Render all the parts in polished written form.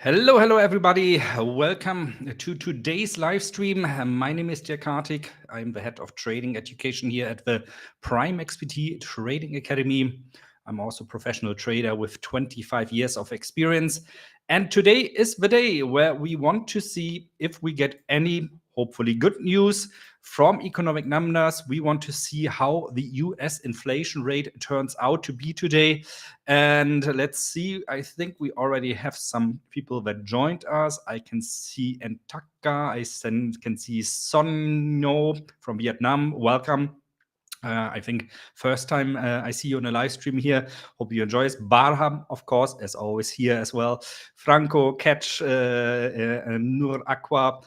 Hello, hello, everybody. Welcome to today's live stream. My name is Dirk. I'm the head of trading education here at the Prime XPT Trading Academy. I'm also a professional trader with 25 years of experience. And today is the day where we want to see if we get any, hopefully, good news from economic numbers. We want to see how the US inflation rate turns out to be today. And let's see, I think we already have some people that joined us. I can see Entaka, can see Sonno from Vietnam. Welcome. I think first time I see you on a live stream here. Hope you enjoy it. Barham, of course, as always, here as well. Franco, Catch, Nur Aqua.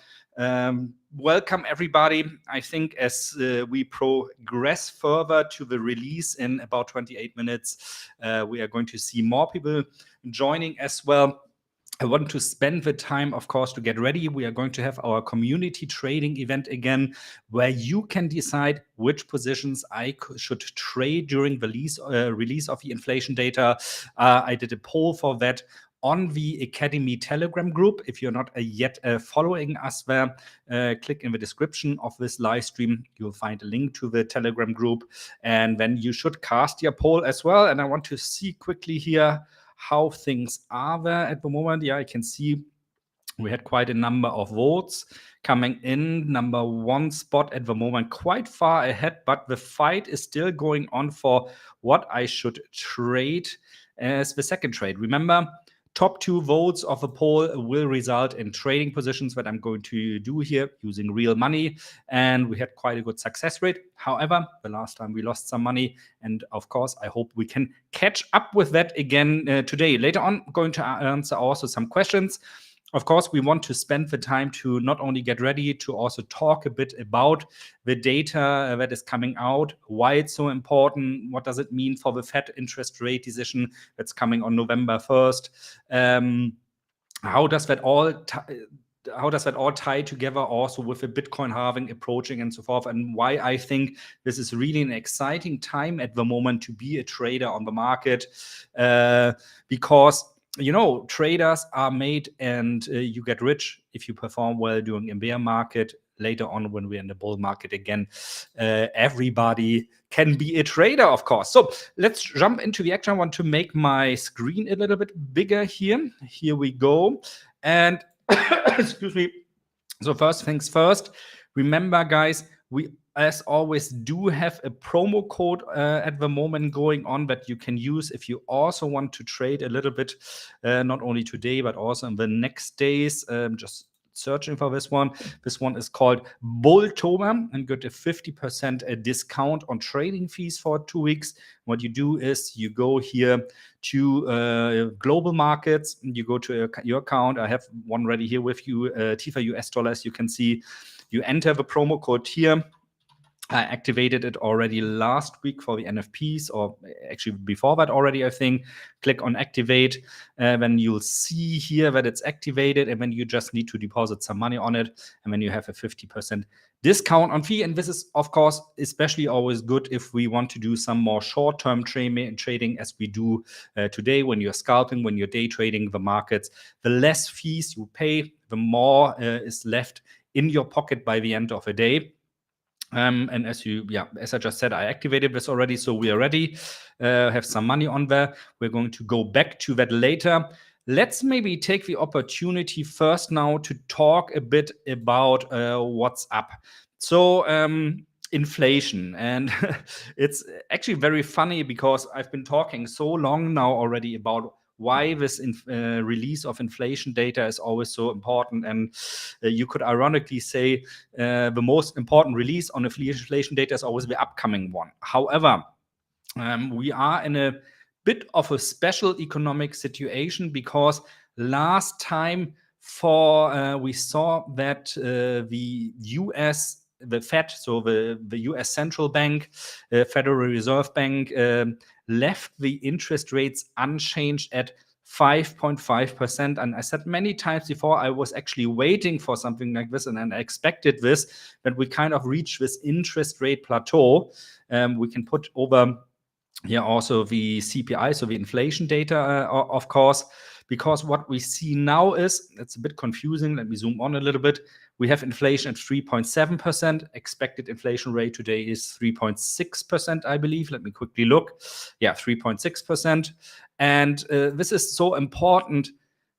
Welcome, everybody. I think as we progress further to the release in about 28 minutes, we are going to see more people joining as well. I want to spend the time, of course, to get ready. We are going to have our community trading event again, where you can decide which positions I should trade during the release of the inflation data. I did a poll for that on the Academy Telegram group. If you're not yet following us there, click in the description of this live stream. You'll find a link to the Telegram group. And then you should cast your poll as well. And I want to see quickly here how things are there at the moment. Yeah, I can see we had quite a number of votes coming in. Number one spot at the moment, quite far ahead, but the fight is still going on for what I should trade as the second trade. Remember, top two votes of the poll will result in trading positions that I'm going to do here using real money. And we had quite a good success rate. However, the last time we lost some money. And of course, I hope we can catch up with that again today. Later on, I'm going to answer also some questions. Of course, we want to spend the time to not only get ready, to also talk a bit about the data that is coming out, why it's so important, what does it mean for the Fed interest rate decision that's coming on November 1st. How does that all tie together also with the Bitcoin halving approaching and so forth, and why I think this is really an exciting time at the moment to be a trader on the market, because traders are made and you get rich if you perform well during a bear market. Later on, when we're in the bull market again, everybody can be a trader, of course. So let's jump into the action. I want to make my screen a little bit bigger here. Here we go. And excuse me. So first things first, remember, guys, we as always do have a promo code at the moment going on that you can use if you also want to trade a little bit, not only today but also in the next days. Just searching for this one. This one is called Bulltober and get a 50% discount on trading fees for 2 weeks. What you do is you go here to global markets. You go to your account. I have one ready here with you, TIFA US dollars. You can see you enter the promo code here. I activated it already last week for the NFPs, or actually before that already, I think. Click on activate, then you'll see here that it's activated, and then you just need to deposit some money on it, and then you have a 50% discount on fee. And this is, of course, especially always good if we want to do some more short-term trading as we do today. When you're scalping, when you're day trading the markets, the less fees you pay, the more is left in your pocket by the end of the day. And as I just said, I activated this already, so we are ready. Have some money on there. We're going to go back to that later. Let's maybe take the opportunity first now to talk a bit about what's up. So inflation, and it's actually very funny because I've been talking so long now already about why this release of inflation data is always so important. And you could ironically say the most important release on inflation data is always the upcoming one. However, we are in a bit of a special economic situation because last time we saw that the Fed, so the US Central Bank, Federal Reserve Bank, left the interest rates unchanged at 5.5%. And I said many times before, I was actually waiting for something like this, and I expected this, that we kind of reach this interest rate plateau. We can put over here also the CPI, so the inflation data, of course. because what we see now is, it's a bit confusing. Let me zoom on a little bit. We have inflation at 3.7%. Expected inflation rate today is 3.6%, I believe. Let me quickly look. Yeah, 3.6%. And this is so important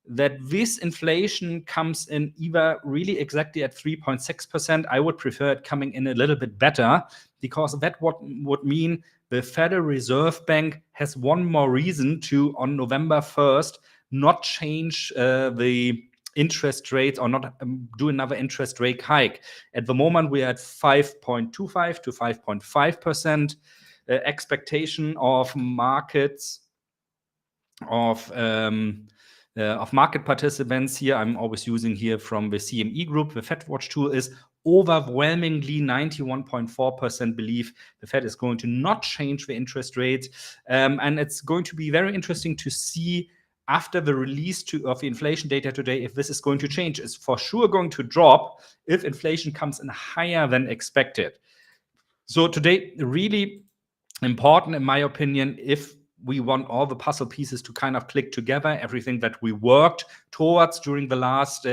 that this inflation comes in either really exactly at 3.6%. I would prefer it coming in a little bit better, because that would mean the Federal Reserve Bank has one more reason to, on November 1st, not change the interest rates or not do another interest rate hike. At the moment, we're at 5.25 to 5.5%. Expectation of markets of market participants here, I'm always using here from the CME group, the Fed Watch tool, is overwhelmingly 91.4% believe the Fed is going to not change the interest rate. And it's going to be very interesting to see after the release of the inflation data today if this is going to change. It's for sure going to drop if inflation comes in higher than expected. So today, really important, in my opinion, if we want all the puzzle pieces to kind of click together, everything that we worked towards during the last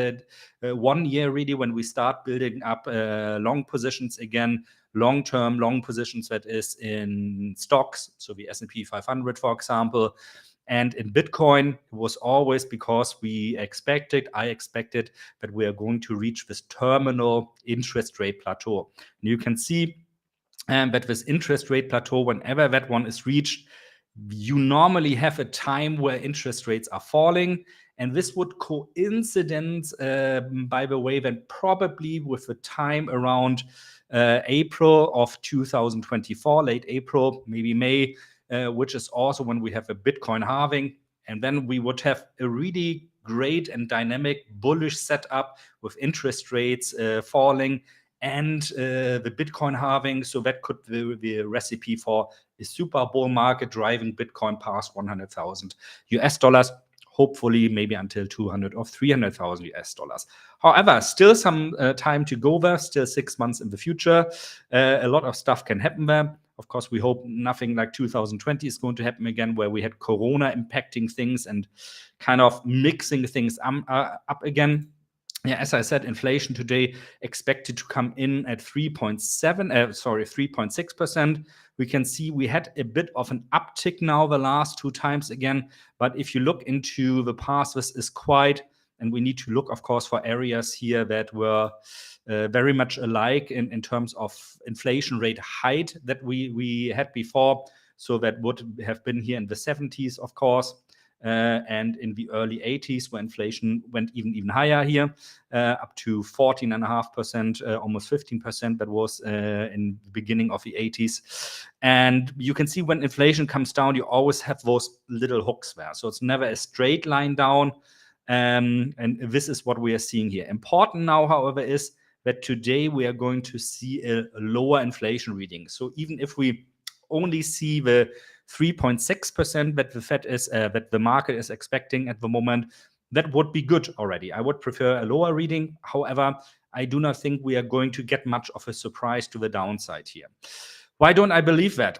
1 year, really, when we start building up long positions again, long-term long positions, that is in stocks, so the S&P 500, for example, and in Bitcoin, it was always because I expected that we are going to reach this terminal interest rate plateau. And you can see that this interest rate plateau, whenever that one is reached, you normally have a time where interest rates are falling. And this would coincidence, by the way, then probably with the time around April of 2024, late April, maybe May, which is also when we have a Bitcoin halving. And then we would have a really great and dynamic bullish setup with interest rates falling and the Bitcoin halving. So that could be a recipe for a super bull market driving Bitcoin past 100,000 US dollars, hopefully maybe until 200 or 300,000 US dollars. However, still some time to go there, still 6 months in the future. A lot of stuff can happen there. Of course, we hope nothing like 2020 is going to happen again, where we had Corona impacting things and kind of mixing things up again. Yeah, as I said, inflation today expected to come in at 3.6%. We can see we had a bit of an uptick now the last 2 times again. But if you look into the past, this is quite, and we need to look, of course, for areas here that were very much alike in terms of inflation rate height that we had before. So that would have been here in the 70s, of course. And in the early 80s, where inflation went even higher here, up to 14.5%, almost 15%. That was in the beginning of the 80s. And you can see when inflation comes down, you always have those little hooks there. So it's never a straight line down. And this is what we are seeing here. Important now, however, is that today we are going to see a lower inflation reading. So even if we only see the 3.6% that the Fed is, that the market is expecting at the moment, that would be good already. I would prefer a lower reading. However, I do not think we are going to get much of a surprise to the downside here. Why don't I believe that?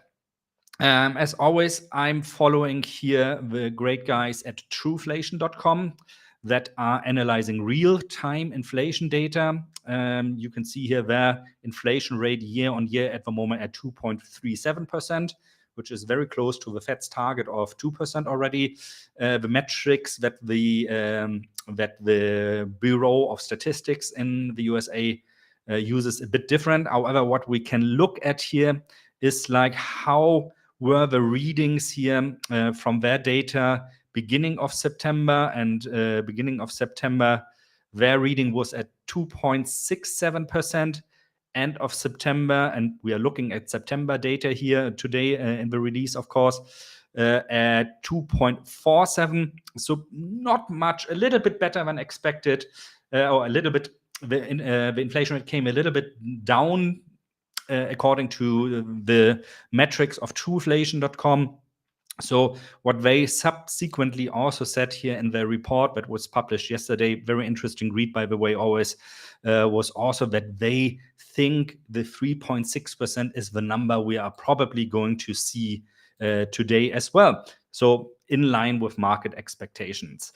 As always, I'm following here the great guys at trueflation.com that are analyzing real-time inflation data. You can see here their inflation rate year on year at the moment at 2.37%, which is very close to the Fed's target of 2% already. The metrics that the Bureau of Statistics in the USA uses a bit different. However, what we can look at here is like how were the readings here from their data beginning of September, and beginning of September, their reading was at 2.67%. End of September, and we are looking at September data here today in the release, of course, at 2.47. So not much, a little bit better than expected, or a little bit, the inflation rate came a little bit down according to the metrics of trueflation.com. So what they subsequently also said here in their report that was published yesterday, very interesting read, by the way, always, was also that they think the 3.6% is the number we are probably going to see today as well. So in line with market expectations.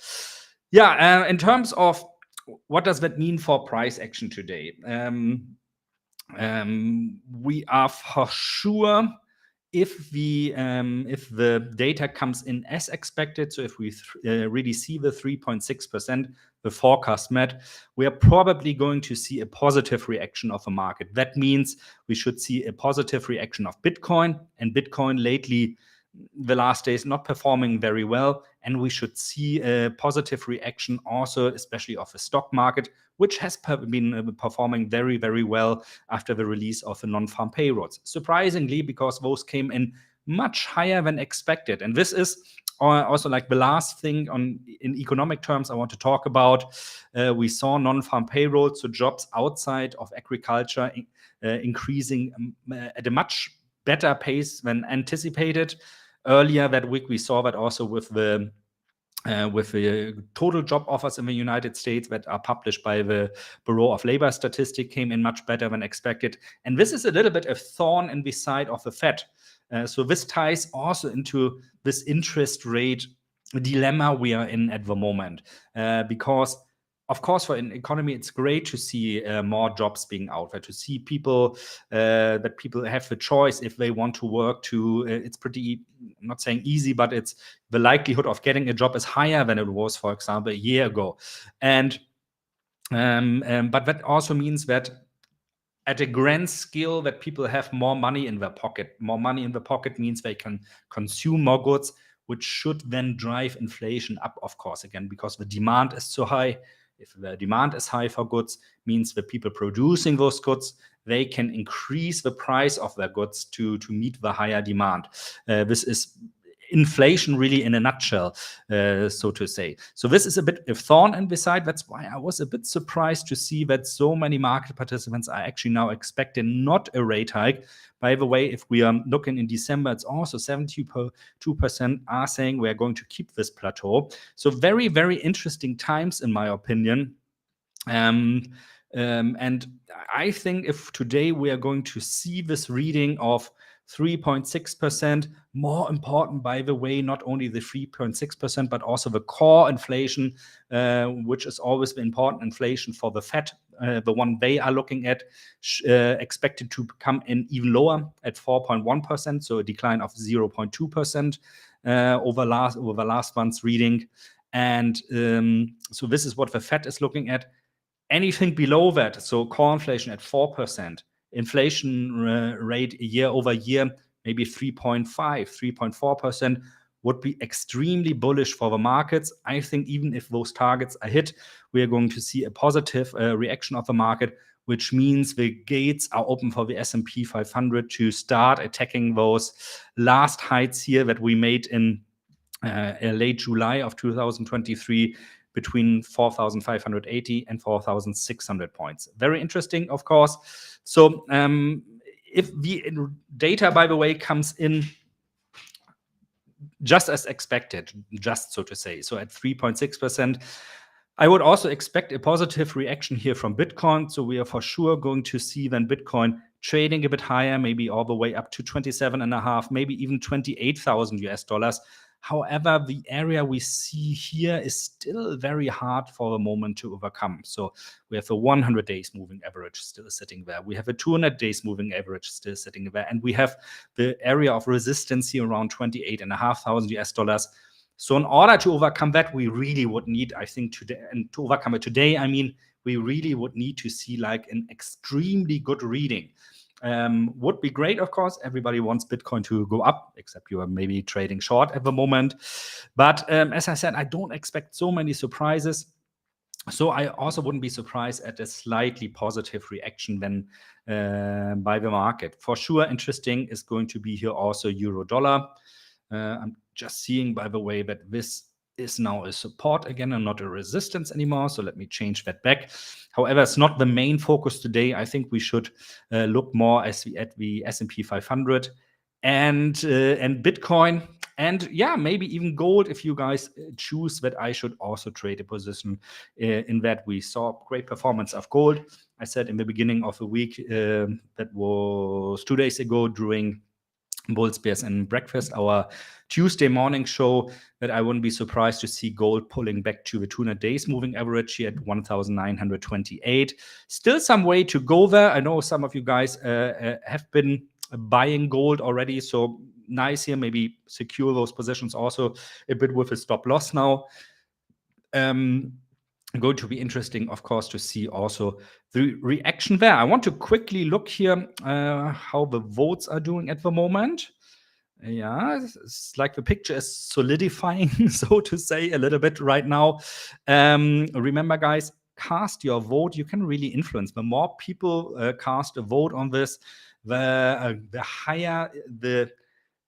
Yeah, in terms of what does that mean for price action today? We are for sure, if the data comes in as expected, so if we really see the 3.6%, the forecast met, we are probably going to see a positive reaction of the market. That means we should see a positive reaction of Bitcoin, and Bitcoin lately, the last days, not performing very well, and we should see a positive reaction also, especially of the stock market, which has been performing very, very well after the release of the non-farm payrolls. Surprisingly, because those came in much higher than expected. And this is also like the last thing in economic terms I want to talk about. We saw non-farm payrolls, so jobs outside of agriculture, increasing at a much better pace than anticipated. Earlier that week, we saw that also with the total job offers in the United States that are published by the Bureau of Labor Statistics came in much better than expected. And this is a little bit a thorn in the side of the Fed. So this ties also into this interest rate dilemma we are in at the moment. Because of course, for an economy, it's great to see more jobs being out there, to see people that people have the choice if they want to work. It's pretty, I'm not saying easy, but it's the likelihood of getting a job is higher than it was, for example, a year ago. And but that also means that at a grand scale, that people have more money in their pocket. More money in the pocket means they can consume more goods, which should then drive inflation up, of course, again, because the demand is so high. If the demand is high for goods, means the people producing those goods, they can increase the price of their goods to meet the higher demand. This is inflation really in a nutshell, so to say. So this is a bit a thorn in the side. That's why I was a bit surprised to see that so many market participants are actually now expecting not a rate hike. By the way, if we are looking in December, it's also 72% are saying we are going to keep this plateau. So very, very interesting times, in my opinion. And I think if today we are going to see this reading of 3.6%, more important, by the way, not only the 3.6%, but also the core inflation, which is always the important inflation for the Fed, the one they are looking at, expected to come in even lower at 4.1%, so a decline of 0.2% over last month's reading. And so this is what the Fed is looking at. Anything below that, so core inflation at 4%, inflation rate year over year, maybe 3.5, 3.4%, would be extremely bullish for the markets. I think even if those targets are hit, we are going to see a positive reaction of the market, which means the gates are open for the S&P 500 to start attacking those last heights here that we made in late July of 2023, between 4,580 and 4,600 points. Very interesting, of course. So if the data, by the way, comes in just as expected, just so to say, so at 3.6%, I would also expect a positive reaction here from Bitcoin. So we are for sure going to see then Bitcoin trading a bit higher, maybe all the way up to 27.5, maybe even 28,000 US dollars. However, the area we see here is still very hard for the moment to overcome. So we have a 100 days moving average still sitting there. We have a 200 days moving average still sitting there. And we have the area of resistance here around 28,500 US dollars. So in order to overcome that, we really would need, I think, today, and to overcome it today, I mean, we really would need to see like an extremely good reading. Would be great, of course. Everybody wants Bitcoin to go up, except you are maybe trading short at the moment. But as I said, I don't expect so many surprises. So I also wouldn't be surprised at a slightly positive reaction then by the market. For sure, interesting is going to be here also euro dollar. I'm just seeing, by the way, that this is now a support again and not a resistance anymore. So let me change that back. However, it's not the main focus today. I think we should look more at the S&P 500 and Bitcoin. And yeah, maybe even gold if you guys choose that I should also trade a position in that. We saw great performance of gold. I said in the beginning of the week, that was 2 days ago during Bulls, Bears, and Breakfast, our Tuesday morning show, that I wouldn't be surprised to see gold pulling back to the 200 days moving average here at 1,928. Still some way to go there. I know some of you guys have been buying gold already, so nice here. Maybe secure those positions also a bit with a stop loss now. Going to be interesting, of course, to see also the reaction there. I want to quickly look here how the votes are doing at the moment. Yeah, it's like the picture is solidifying, so to say, a little bit right now. Remember, guys, cast your vote. You can really influence. The more people cast a vote on this, the higher the,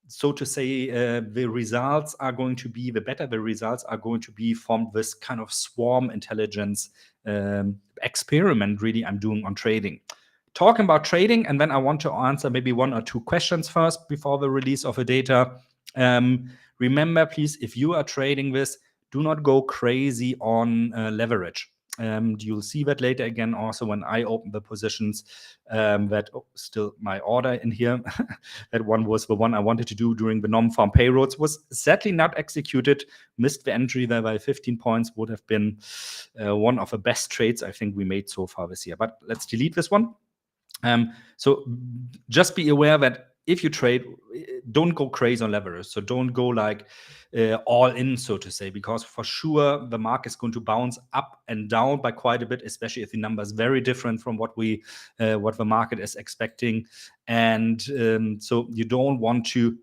so to say, the results are going to be, the better the results are going to be from this kind of swarm intelligence experiment, really, I'm doing on trading. Talking about trading, and then I want to answer maybe one or two questions first before the release of the data. Remember, please, if you are trading this, do not go crazy on leverage. You'll see that later again also when I open the positions, that still my order in here, that one was the one I wanted to do during the non-farm payrolls, was sadly not executed, missed the entry there by 15 points, would have been one of the best trades I think we made so far this year. But let's delete this one. So just be aware that if you trade, don't go crazy on leverage. So don't go like all in, so to say, because for sure the market is going to bounce up and down by quite a bit, especially if the number is very different from what the market is expecting. And so you don't want to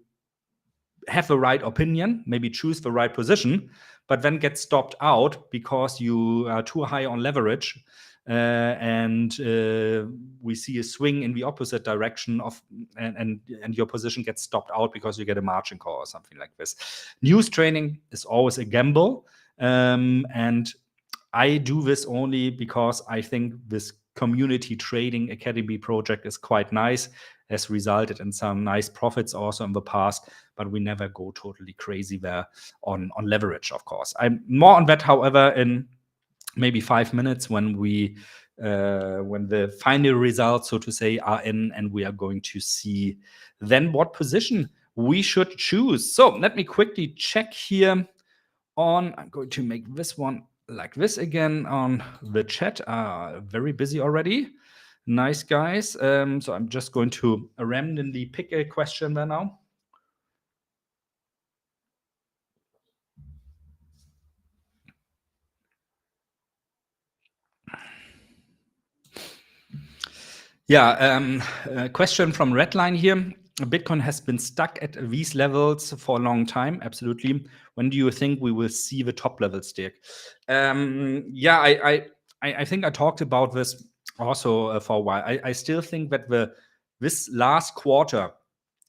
have the right opinion, maybe choose the right position, but then get stopped out because you are too high on leverage. And we see a swing in the opposite direction of, and your position gets stopped out because you get a margin call or something like this. News trading is always a gamble, and I do this only because I think this community trading academy project is quite nice, has resulted in some nice profits also in the past, but we never go totally crazy there on leverage, of course. I'm more on that, however, in maybe 5 minutes when the final results, so to say, are in, and we are going to see then what position we should choose. So let me quickly check here on, I'm going to make this one like this again on the chat. Very busy already. Nice, guys. So I'm just going to randomly pick a question there now. Yeah, a question from Redline here. Bitcoin has been stuck at these levels for a long time. Absolutely. When do you think we will see the top levels, Dirk? Yeah, I think I talked about this also for a while. I still think that this last quarter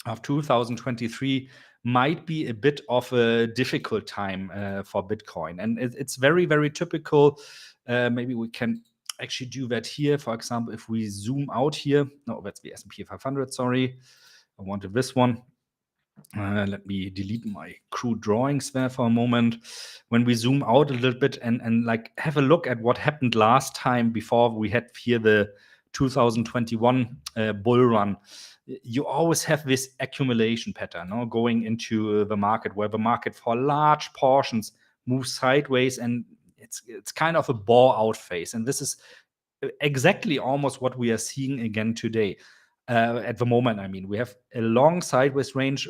of 2023 might be a bit of a difficult time for Bitcoin, and it's very, very typical. Maybe we can actually do that here. For example, if we zoom out here, no, that's the S&P 500, sorry. I wanted this one. Let me delete my crude drawings there for a moment. When we zoom out a little bit and like have a look at what happened last time before we had here the 2021 bull run, you always have this accumulation pattern, no? Going into the market, where the market for large portions moves sideways, and it's kind of a bore out phase. And this is exactly almost what we are seeing again today. At the moment, I mean, we have a long sideways range.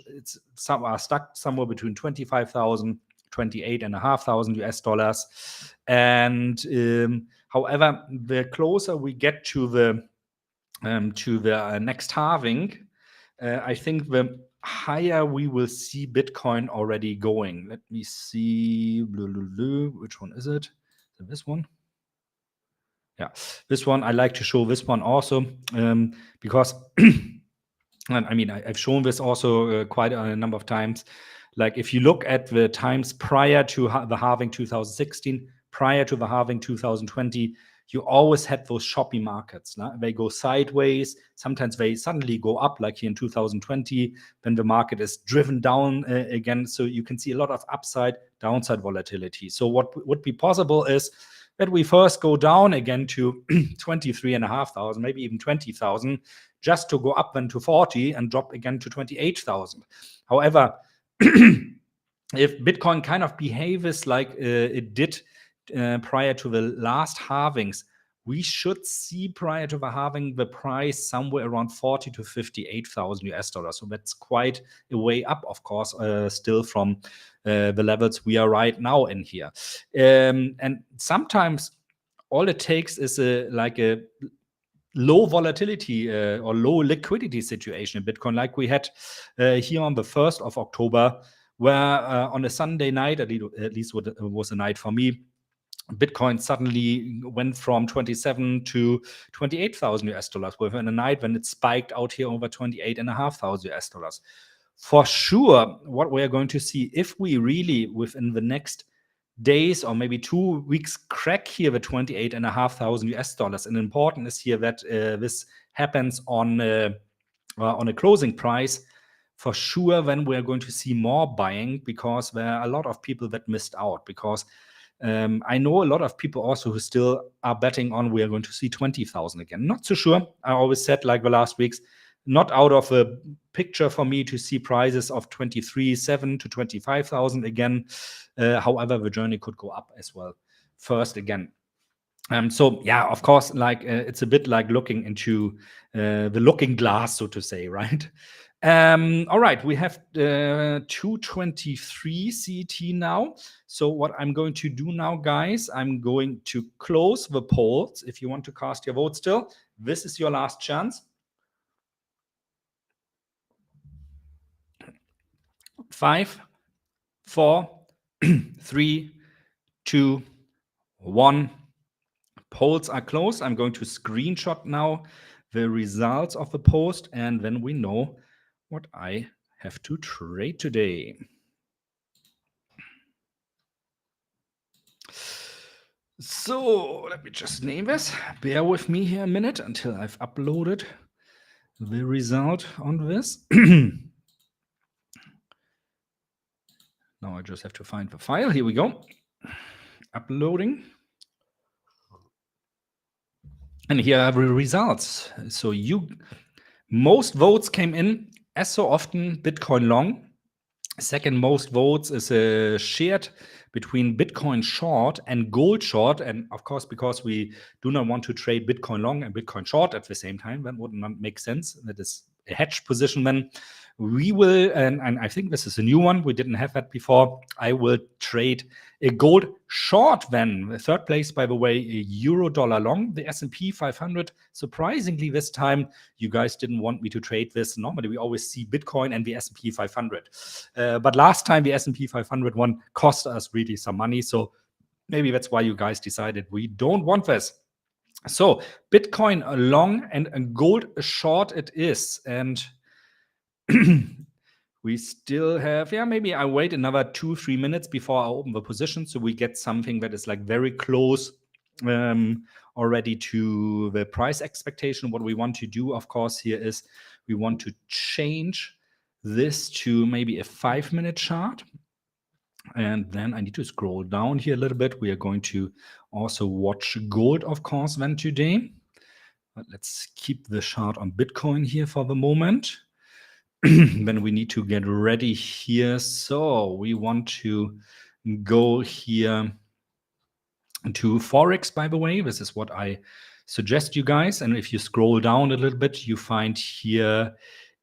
Some are stuck somewhere between 25,000, 28,500 US dollars. And however, the closer we get to the next halving, I think the higher we will see Bitcoin already going. Let me see. Which one is it? Is it this one? Yeah, this one, I like to show this one also, because I mean, I've shown this also quite a number of times. Like if you look at the times prior to the halving 2016, prior to the halving 2020, you always had those choppy markets. No? They go sideways. Sometimes they suddenly go up, like here in 2020, then the market is driven down again. So you can see a lot of upside, downside volatility. So what would be possible is that we first go down again to 23,500, maybe even 20,000, just to go up then to 40 and drop again to 28,000. However, if Bitcoin kind of behaves like it did prior to the last halvings, we should see prior to the halving the price somewhere around 40 to 58,000 US dollars. So that's quite a way up, of course, still from the levels we are right now in here. And sometimes all it takes is like a low volatility or low liquidity situation in Bitcoin, like we had here on the 1st of October, where on a Sunday night, at least it was a night for me, Bitcoin suddenly went from 27 to 28,000 US dollars within a night, when it spiked out here over 28,500 US dollars. For sure, what we are going to see, if we really within the next days or maybe 2 weeks crack here the 28,500 US dollars, and important is here that this happens on a closing price, for sure, then we're going to see more buying, because there are a lot of people that missed out. Because I know a lot of people also who still are betting on we are going to see 20,000 again. Not so sure. I always said, like the last weeks, not out of a picture for me to see prices of 23,700 to 25,000 again. However, the journey could go up as well first again. So yeah, of course, like it's a bit like looking into the looking glass, so to say, right? All right, we have 2:23 CET now. So what I'm going to do now, guys, I'm going to close the polls. If you want to cast your vote still, this is your last chance. 5, 4, 3, 2, 1. Polls are closed. I'm going to screenshot now the results of the post, and then we know what I have to trade today. So let me just name this. Bear with me here a minute until I've uploaded the result on this. Now I just have to find the file. Here we go. Uploading. And here are the results. So most votes came in, as so often, Bitcoin long. Second most votes is shared between Bitcoin short and gold short. And of course, because we do not want to trade Bitcoin long and Bitcoin short at the same time, that would not make sense. That is a hedge position. Then we will, and I think this is a new one, we didn't have that before, I will trade a gold short then. Third place, by the way, a euro dollar long, the S&P 500. Surprisingly, this time, you guys didn't want me to trade this. Normally, we always see Bitcoin and the S&P 500. But last time, the S&P 500 one cost us really some money. So maybe that's why you guys decided we don't want this. So Bitcoin long and gold short it is. And we still have, maybe I wait another 2-3 minutes before I open the position, so we get something that is like very close already to the price expectation. What we want to do, of course, here is we want to change this to maybe a 5-minute chart. And then I need to scroll down here a little bit. We are going to also watch gold, of course, then today. But let's keep the chart on Bitcoin here for the moment. Then we need to get ready here. So we want to go here to Forex, by the way. This is what I suggest you guys. And if you scroll down a little bit, you find here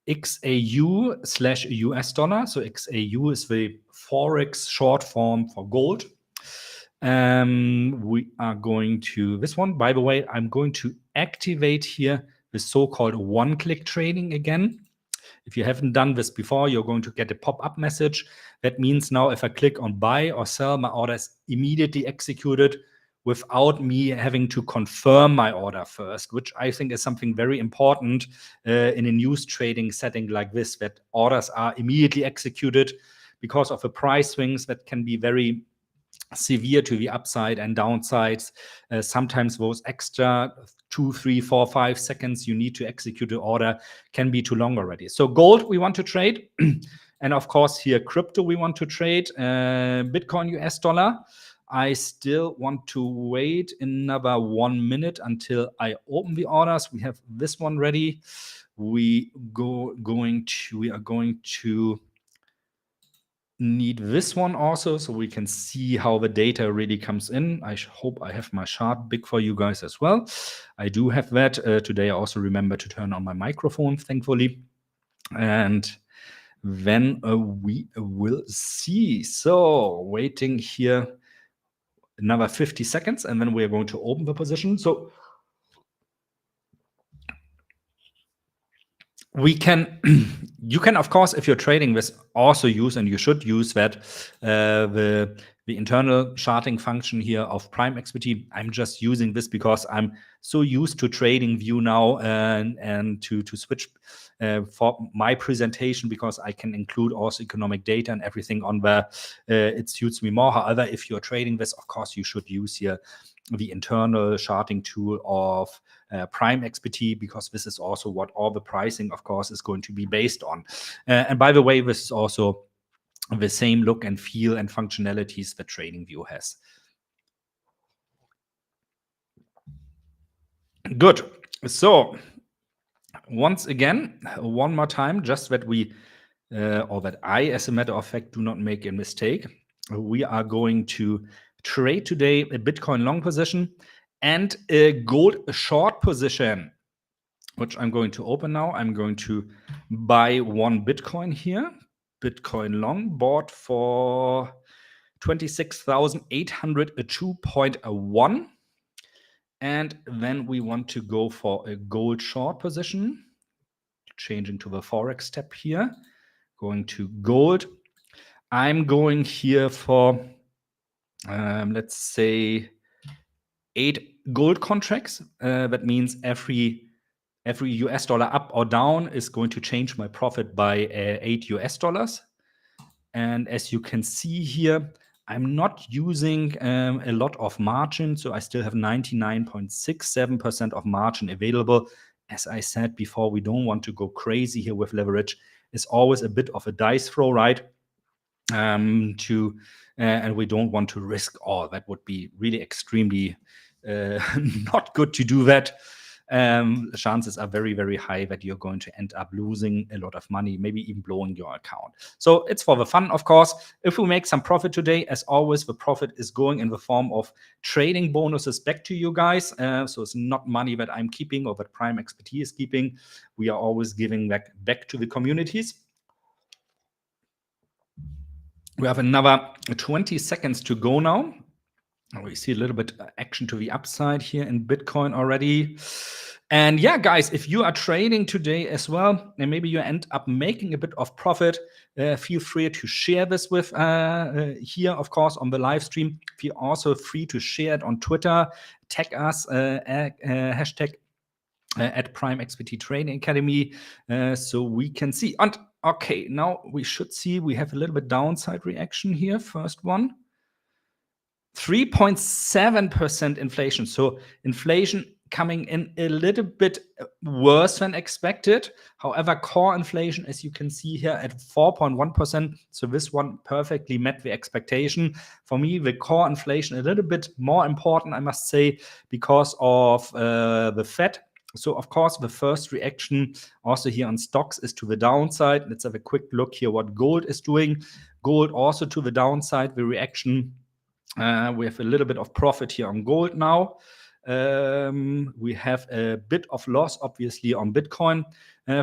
XAU/US dollar. So XAU is the Forex short form for gold. We are going to this one. By the way, I'm going to activate here the so-called one-click trading again. If you haven't done this before, you're going to get a pop-up message. That means now if I click on buy or sell, my order is immediately executed without me having to confirm my order first, which I think is something very important in a news trading setting like this, that orders are immediately executed because of the price swings that can be very severe to the upside and downsides. Sometimes those extra 2, 3, 4, 5 seconds you need to execute the order can be too long already. So gold we want to trade. And of course here crypto we want to trade. Bitcoin US dollar. I still want to wait another 1 minute until I open the orders. We have this one ready. We are going to need this one also, so we can see how the data really comes in. I hope I have my chart big for you guys as well. I do have that. Today I also remember to turn on my microphone, thankfully. And then we will see. So waiting here another 50 seconds, and then we are going to open the position. So we can, you can, of course, if you're trading this, also use, and you should use that, the internal charting function here of Prime XPT. I'm just using this because I'm so used to trading view now and to switch for my presentation, because I can include also economic data and everything on there. It suits me more. However, if you're trading this, of course, you should use here the internal charting tool of Prime XPT, because this is also what all the pricing, of course, is going to be based on. And by the way, this is also the same look and feel and functionalities that TradingView has. Good. So once again, one more time, just that we, or that I, as a matter of fact, do not make a mistake. We are going to trade today a Bitcoin long position and a gold short position, which I'm going to open now. I'm going to buy one Bitcoin here. Bitcoin long bought for 26,802.1. And then we want to go for a gold short position. Changing to the Forex tab here. Going to gold. I'm going here for, let's say, 8 gold contracts. That means every US dollar up or down is going to change my profit by $8 US. And as you can see here, I'm not using a lot of margin, so I still have 99.67% of margin available. As I said before, we don't want to go crazy here with leverage. It's always a bit of a dice throw, right? And we don't want to risk all. That would be really extremely not good to do that. Chances are very, very high that you're going to end up losing a lot of money, maybe even blowing your account. So it's for the fun, of course. If we make some profit today, as always, the profit is going in the form of trading bonuses back to you guys. So it's not money that I'm keeping or that Prime XPT is keeping. We are always giving back to the communities. We have another 20 seconds to go now. We see a little bit action to the upside here in Bitcoin already. And yeah, guys, if you are trading today as well, and maybe you end up making a bit of profit, feel free to share this with here, of course, on the live stream. Feel also free to share it on Twitter, tag us, hashtag at Prime XPT Trading Academy, so we can see. And okay, now we should see we have a little bit downside reaction here. First one. 3.7% inflation. So inflation coming in a little bit worse than expected. However, core inflation, as you can see here, at 4.1%. So this one perfectly met the expectation. For me, the core inflation a little bit more important, I must say, because of the Fed. So, of course, the first reaction also here on stocks is to the downside. Let's have a quick look here what gold is doing. Gold also to the downside, the reaction. We have a little bit of profit here on gold now. We have a bit of loss, obviously, on Bitcoin.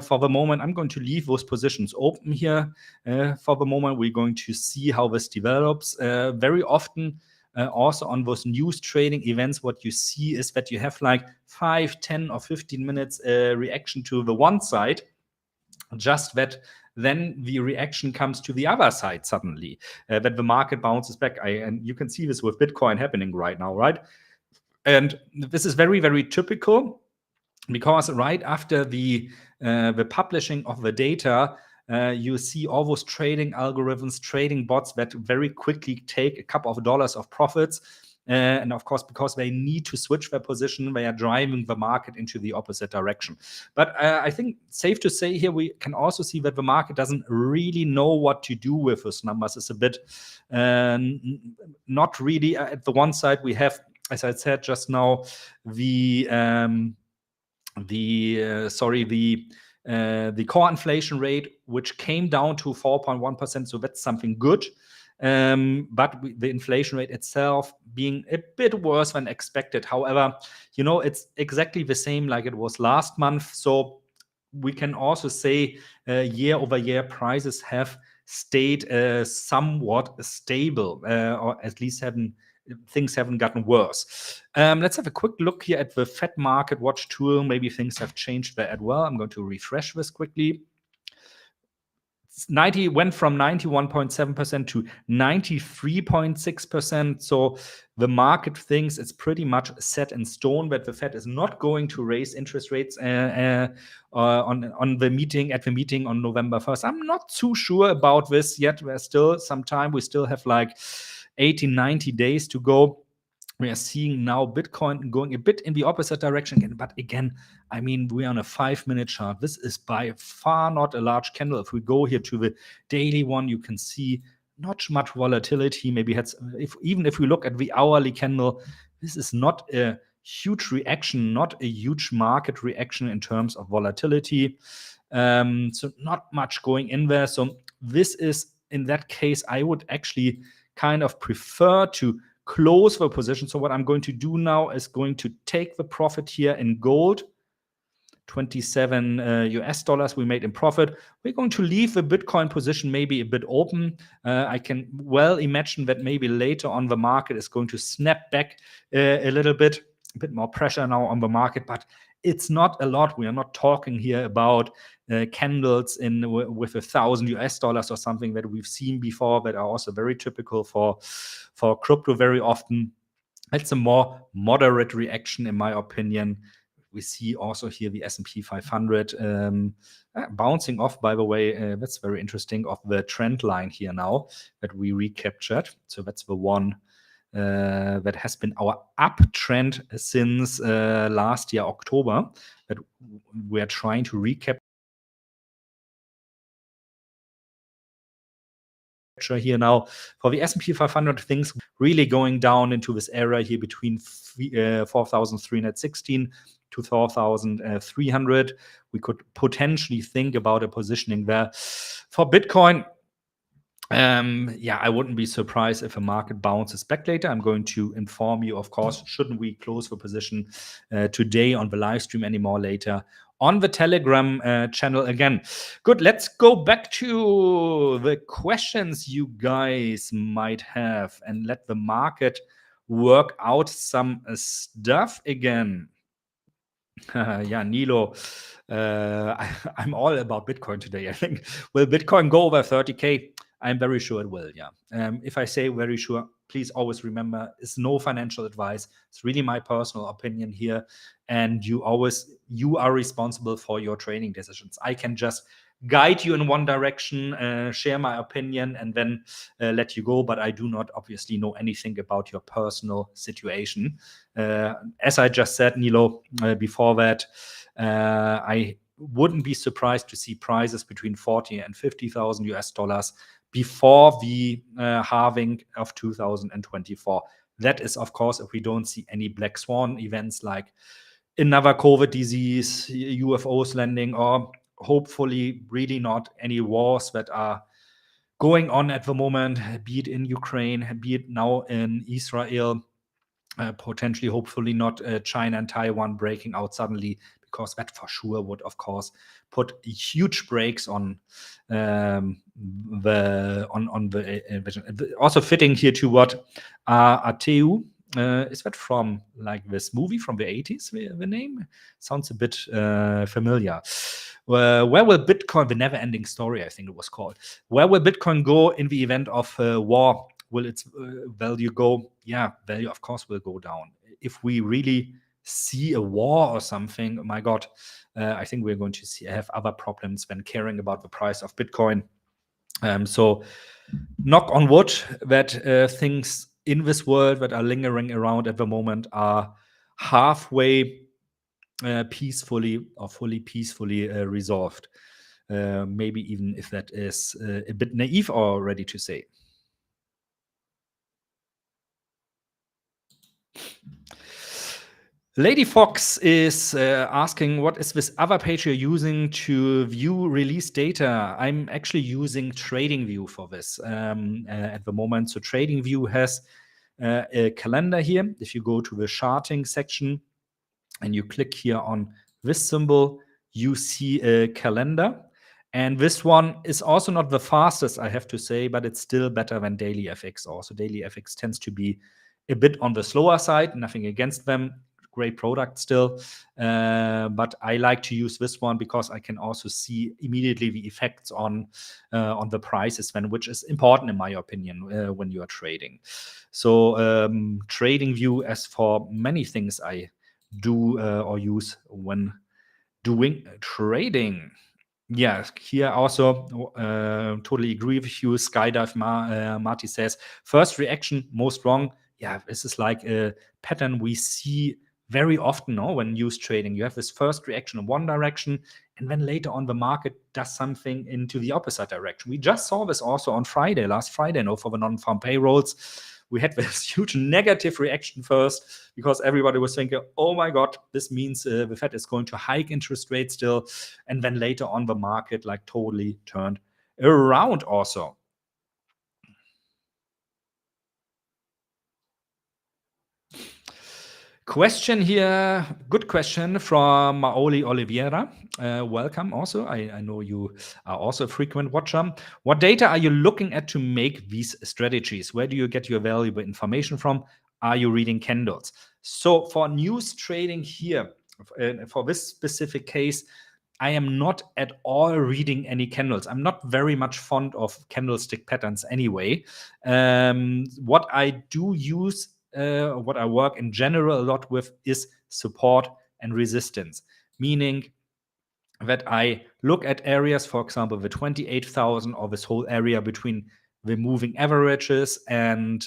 For the moment, I'm going to leave those positions open here. For the moment, we're going to see how this develops. Very often, also on those news trading events, what you see is that you have like 5, 10, or 15 minutes reaction to the one side. Just that then the reaction comes to the other side suddenly, that the market bounces back. And you can see this with Bitcoin happening right now, right? And this is very, very typical, because right after the publishing of the data, you see all those trading algorithms, trading bots that very quickly take a couple of dollars of profits. And of course, because they need to switch their position, they are driving the market into the opposite direction. But I think safe to say here, we can also see that the market doesn't really know what to do with those numbers. It's a bit not really. At the one side, we have, as I said just now, the core inflation rate, which came down to 4.1%. So that's something good. But the inflation rate itself being a bit worse than expected. However, it's exactly the same like it was last month. So we can also say year over year prices have stayed somewhat stable, or at least things haven't gotten worse. Let's have a quick look here at the Fed Market Watch tool. Maybe things have changed there as well. I'm going to refresh this quickly. 90 went from 91.7% to 93.6%. So the market thinks it's pretty much set in stone that the Fed is not going to raise interest rates on the meeting on November 1st. I'm not too sure about this yet. There's still some time. We still have like 80, 90 days to go. We are seeing now Bitcoin going a bit in the opposite direction again. But again, I mean, we're on a 5-minute chart. This is by far not a large candle. If we go here to the daily one, you can see not much volatility. Maybe even if we look at the hourly candle, this is not a huge reaction, not a huge market reaction in terms of volatility. So not much going in there. So this is, in that case, I would actually kind of prefer to close the position. So what I'm going to do now is going to take the profit here in gold, 27 US dollars we made in profit. We're going to leave the Bitcoin position maybe a bit open. I can well imagine that maybe later on the market is going to snap back a little bit, a bit more pressure now on the market, but it's not a lot. We are not talking here about candles with 1,000 US dollars or something that we've seen before that are also very typical for crypto very often. It's a more moderate reaction, in my opinion. We see also here the S&P 500 bouncing off, by the way. That's very interesting, of the trend line here now that we recaptured. So that's the one that has been our uptrend since last year, October, that we're trying to recapture here now. For the S&P 500, things really going down into this area here between 4,316 to 4,300. We could potentially think about a positioning there. For Bitcoin, I wouldn't be surprised if a market bounces back later. I'm going to inform you, of course, shouldn't we close the position today on the live stream anymore later on the Telegram channel again. Good, let's go back to the questions you guys might have and let the market work out some stuff again. Yeah, Nilo, I'm all about Bitcoin today, I think. Will Bitcoin go over 30K? I'm very sure it will, yeah. If I say very sure, please always remember, it's no financial advice. It's really my personal opinion here. And you are responsible for your trading decisions. I can just guide you in one direction, share my opinion, and then let you go. But I do not obviously know anything about your personal situation. As I just said, Nilo, before that, I wouldn't be surprised to see prices between 40 and 50,000 US dollars before the halving of 2024. That is, of course, if we don't see any black swan events like another COVID disease, UFOs landing, or hopefully really not any wars that are going on at the moment, be it in Ukraine, be it now in Israel, potentially, hopefully not China and Taiwan breaking out suddenly, because that for sure would, of course, put huge brakes on also fitting here to what Ateu. Is that from like this movie from the 80s? The name sounds a bit familiar. Where will Bitcoin, the never-ending story, I think it was called. Where will Bitcoin go in the event of war? Will its value go? Yeah, value, of course, will go down. If we really see a war or something, oh my God, I think we're going to have other problems when caring about the price of Bitcoin. So knock on wood that things in this world that are lingering around at the moment are halfway peacefully or fully peacefully resolved. Maybe even if that is a bit naive already to say. Lady Fox is asking, what is this other page you're using to view release data? I'm actually using TradingView for this at the moment. So TradingView has a calendar here. If you go to the charting section and you click here on this symbol, you see a calendar. And this one is also not the fastest, I have to say, but it's still better than Daily FX. Also, Daily FX tends to be a bit on the slower side. Nothing against them. Great product still. But I like to use this one because I can also see immediately the effects on the prices, which is important in my opinion when you are trading. So TradingView, as for many things I do or use when doing trading. Yeah, here also totally agree with you. Skydive Marty says, first reaction, most wrong. Yeah, this is like a pattern we see very often when use trading. You have this first reaction in one direction, and then later on the market does something into the opposite direction. We just saw this also on Friday, last Friday, for the non-farm payrolls. We had this huge negative reaction first because everybody was thinking, oh my God, this means the Fed is going to hike interest rates still. And then later on, the market like totally turned around also. Question here, good question from Maoli Oliveira. Welcome also. I know you are also a frequent watcher. What data are you looking at to make these strategies? Where do you get your valuable information from? Are you reading candles? So for news trading here, for this specific case, I am not at all reading any candles. I'm not very much fond of candlestick patterns anyway. What I do use, what I work in general a lot with, is support and resistance, meaning that I look at areas, for example, the 28,000 or this whole area between the moving averages and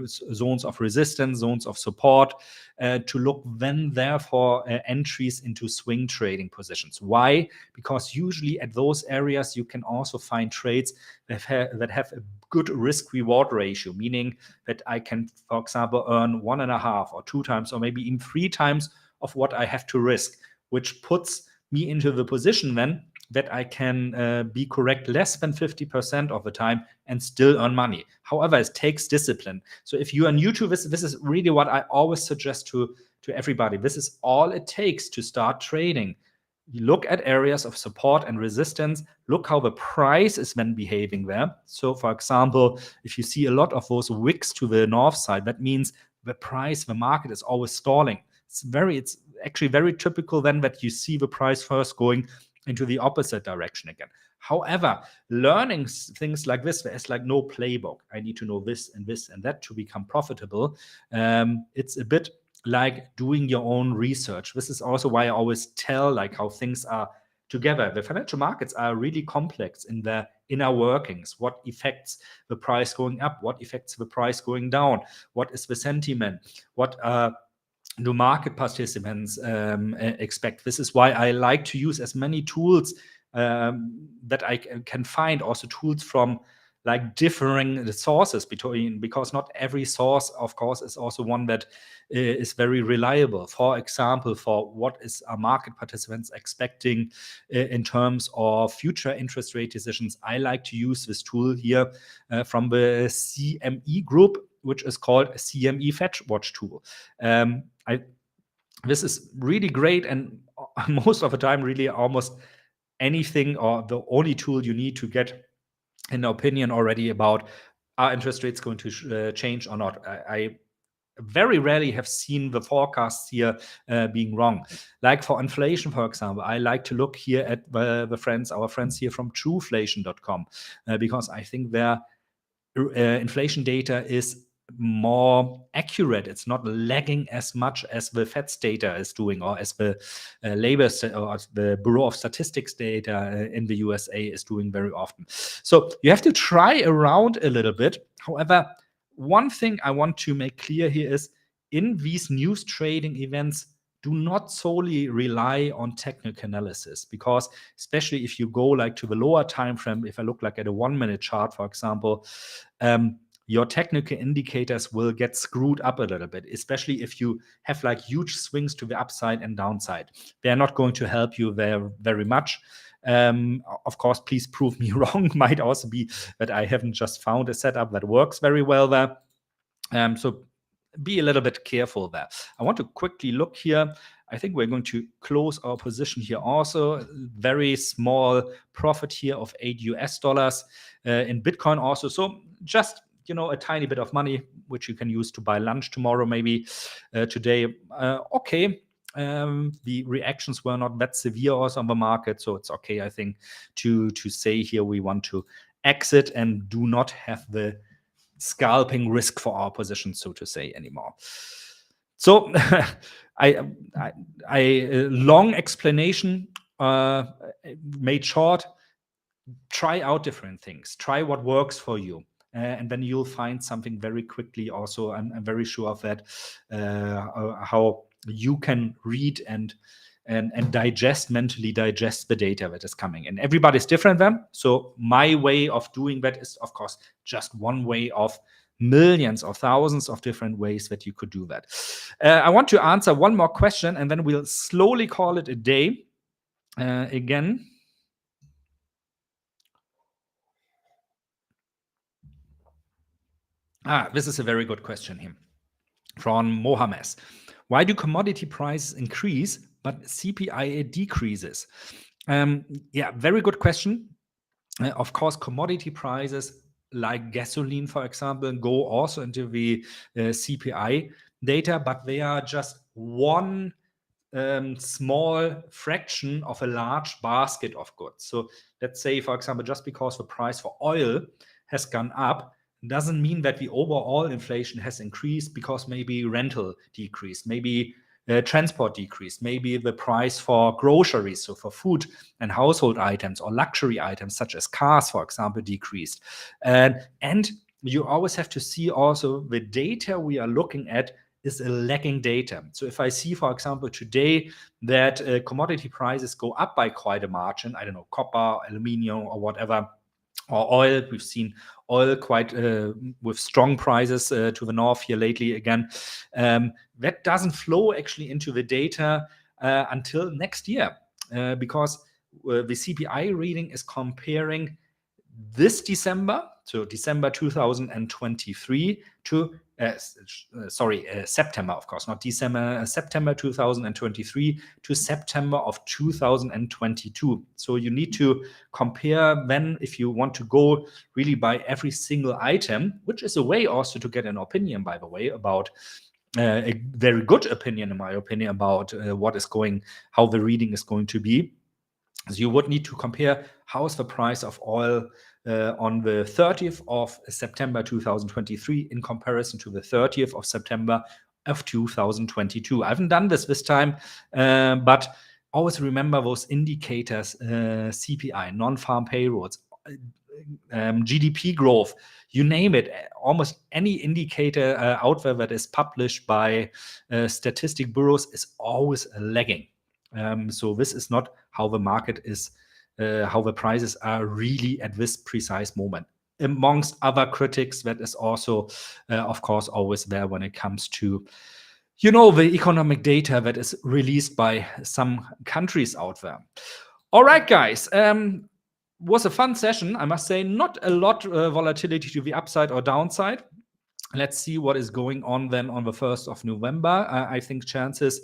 zones of resistance, zones of support, to look then therefore entries into swing trading positions. Why? Because usually at those areas you can also find trades that have a good risk reward ratio, meaning that I can, for example, earn 1.5 or 2 times or maybe even 3 times of what I have to risk, which puts me into the position then that I can be correct less than 50% of the time and still earn money. However, it takes discipline. So if you are new to this, this is really what I always suggest to everybody. This is all it takes to start trading. You look at areas of support and resistance, look how the price is then behaving there. So for example, if you see a lot of those wicks to the north side, that means the market is always stalling. It's actually very typical then that you see the price first going into the opposite direction again. However, learning things like this, there's like no playbook. I need to know this and this and that to become profitable. It's a bit like doing your own research. This is also why I always tell like how things are together. The financial markets are really complex in their inner workings. What affects the price going up? What affects the price going down? What is the sentiment? What do market participants expect? This is why I like to use as many tools that I can find, also tools from like differing sources because not every source, of course, is also one that is very reliable. For example, for what is our market participants expecting in terms of future interest rate decisions, I like to use this tool here from the CME group, which is called a CME Fetch Watch tool. This is really great, and most of the time, really almost anything or the only tool you need to get an opinion already about are interest rates going to change or not. I very rarely have seen the forecasts here being wrong. Like for inflation, for example, I like to look here at our friends here from trueflation.com because I think their inflation data is more accurate. It's not lagging as much as the Fed's data is doing, or as the or the Bureau of Statistics data in the USA is doing very often. So you have to try around a little bit. However, one thing I want to make clear here is in these news trading events, do not solely rely on technical analysis, because especially if you go like to the lower time frame, if I look like at a 1 minute chart, for example, your technical indicators will get screwed up a little bit, especially if you have like huge swings to the upside and downside. They are not going to help you there very much. Of course, please prove me wrong. Might also be that I haven't just found a setup that works very well there. So be a little bit careful there. I want to quickly look here. I think we're going to close our position here also. Very small profit here of $8 in Bitcoin also. So just, a tiny bit of money, which you can use to buy lunch tomorrow, maybe today. Okay. The reactions were not that severe also on the market. So it's okay, I think, to say here we want to exit and do not have the scalping risk for our position, so to say, anymore. So I long explanation made short. Try out different things. Try what works for you. And then you'll find something very quickly also. I'm very sure of that, how you can read and mentally digest the data that is coming. And everybody's different then. So my way of doing that is, of course, just one way of millions or thousands of different ways that you could do that. I want to answer one more question, and then we'll slowly call it a day again. This is a very good question here from Mohammed. Why do commodity prices increase but CPI decreases? Very good question. Of course, commodity prices like gasoline, for example, go also into the CPI data, but they are just one small fraction of a large basket of goods. So let's say, for example, just because the price for oil has gone up, doesn't mean that the overall inflation has increased, because maybe rental decreased, maybe transport decreased, maybe the price for groceries, so for food and household items or luxury items such as cars, for example, decreased. And you always have to see also the data we are looking at is a lagging data. So if I see, for example, today that commodity prices go up by quite a margin, I don't know, copper, aluminum, or whatever, or oil, we've seen oil quite with strong prices to the north here lately again. That doesn't flow actually into the data until next year, because the CPI reading is comparing this December, so December 2023 to September, of course, not December, September 2023 to September of 2022. So you need to compare then, if you want to go really by every single item, which is a way also to get an opinion, by the way, about a very good opinion, in my opinion, about how the reading is going to be. So you would need to compare how is the price of oil on the 30th of September 2023 in comparison to the 30th of September of 2022. I haven't done this time, but always remember those indicators, CPI, non-farm payrolls, GDP growth, you name it, almost any indicator out there that is published by statistic bureaus is always lagging. So this is not how the market is, how the prices are really at this precise moment. Amongst other critics, that is also, of course, always there when it comes to, the economic data that is released by some countries out there. All right, guys. Was a fun session, I must say. Not a lot volatility to the upside or downside. Let's see what is going on then on the 1st of November. I think chances...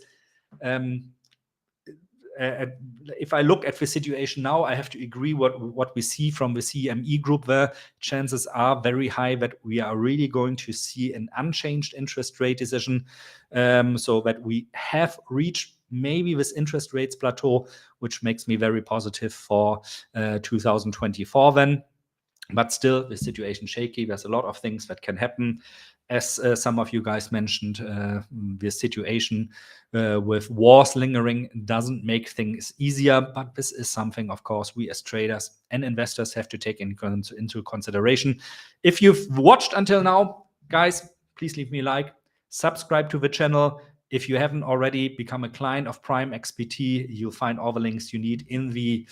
if I look at the situation now, I have to agree what we see from the CME group there. Chances are very high that we are really going to see an unchanged interest rate decision, so that we have reached maybe this interest rates plateau, which makes me very positive for 2024 then. But still, the situation shaky. There's a lot of things that can happen. As some of you guys mentioned, the situation with wars lingering doesn't make things easier, but this is something, of course, we as traders and investors have to take into consideration. If you've watched until now, Guys, please leave me a like, subscribe to the channel. If you haven't already become a client of Prime XPT, you'll find all the links you need in the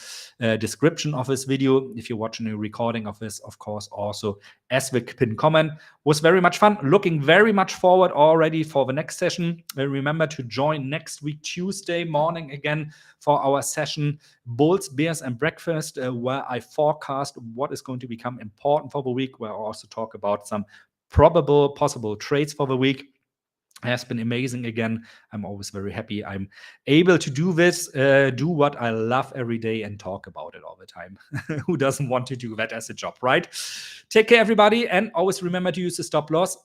description of this video. If you're watching a recording of this, of course, also as the pinned comment. Was very much fun. Looking very much forward already for the next session. Remember to join next week, Tuesday morning again for our session, Bulls, Bears, and Breakfast, where I forecast what is going to become important for the week, where I also talk about some probable possible trades for the week. Has been amazing again. I'm always very happy I'm able to do this, do what I love every day and talk about it all the time. Who doesn't want to do that as a job, right? Take care, everybody, and always remember to use the stop loss.